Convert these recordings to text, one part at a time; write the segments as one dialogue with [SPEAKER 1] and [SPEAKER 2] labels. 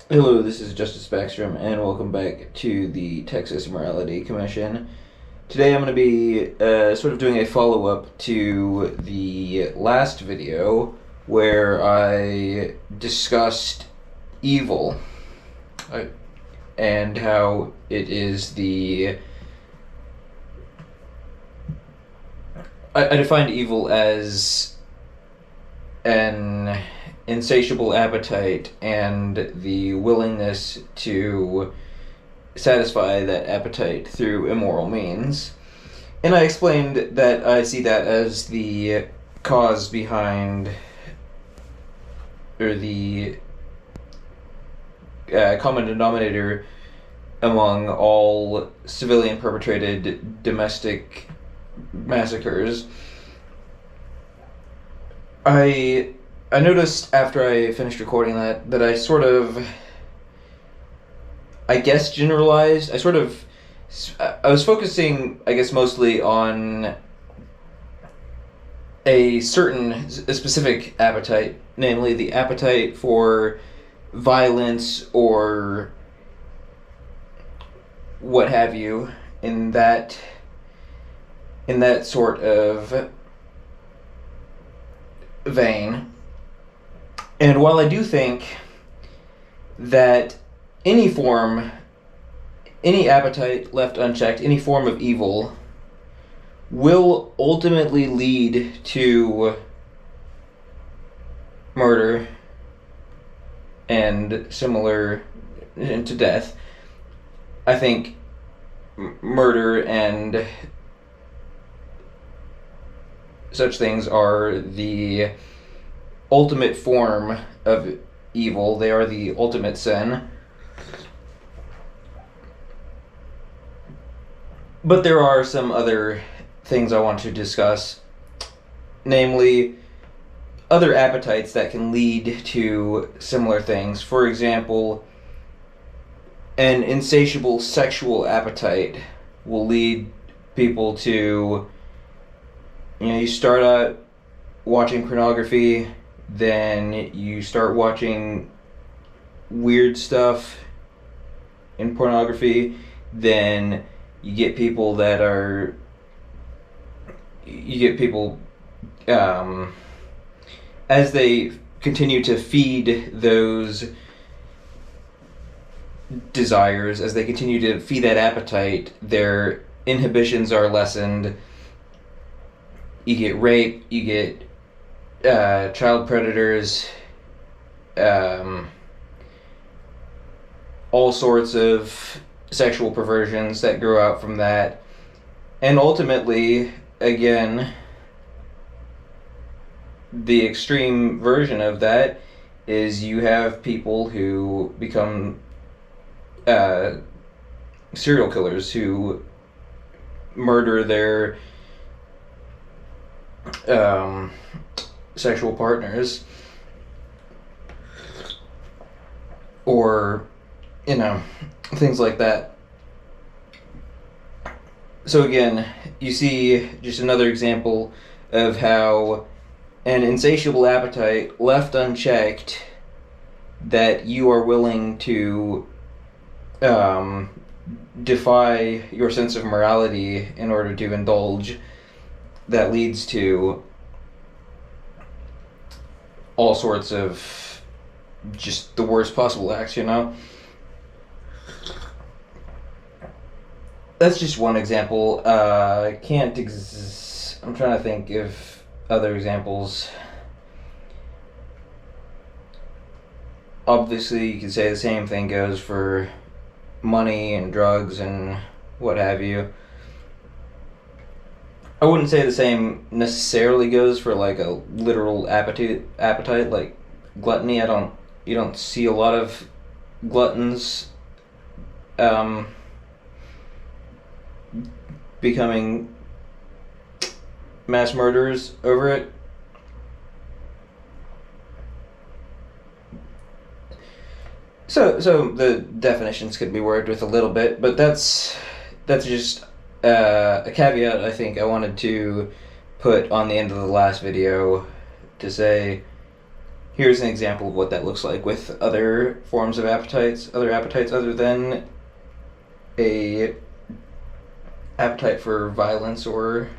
[SPEAKER 1] Hello, this is Justice Backstrom, and welcome back to the Texas Morality Commission. Today I'm going to be sort of doing a follow-up to the last video where I discussed evil and how it is I defined evil as an insatiable appetite and the willingness to satisfy that appetite through immoral means. And I explained that I see that as the cause behind, or the common denominator among all civilian perpetrated domestic massacres. I noticed after I finished recording that I sort of, I guess, generalized. I was focusing, I guess, mostly on a specific appetite, namely the appetite for violence or what have you, in that sort of vein. And while I do think that any appetite left unchecked, any form of evil, will ultimately lead to murder and to death, I think murder and such things are the ultimate form of evil. They are the ultimate sin. But there are some other things I want to discuss, namely other appetites that can lead to similar things. For example, an insatiable sexual appetite will lead people to, you start out watching pornography, then you start watching weird stuff in pornography, then you get people as they continue to feed those desires, as they continue to feed that appetite, their inhibitions are lessened. You get rape, you get child predators, all sorts of sexual perversions that grow out from that. And ultimately, again, the extreme version of that is you have people who become serial killers who murder their sexual partners, or things like that. So again, you see just another example of how an insatiable appetite left unchecked, that you are willing to defy your sense of morality in order to indulge, that leads to all sorts of just the worst possible acts, That's just one example. I'm trying to think of other examples. Obviously, you could say the same thing goes for money and drugs and what have you. I wouldn't say the same necessarily goes for like a literal appetite like gluttony. You don't see a lot of gluttons becoming mass murderers over it. So the definitions could be worked with a little bit, but that's just a caveat I think I wanted to put on the end of the last video to say here's an example of what that looks like with other forms of appetites, other than a appetite for violence or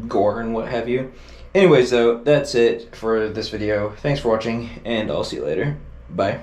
[SPEAKER 1] gore and what have you. Anyways, though, that's it for this video. Thanks for watching, and I'll see you later. Bye.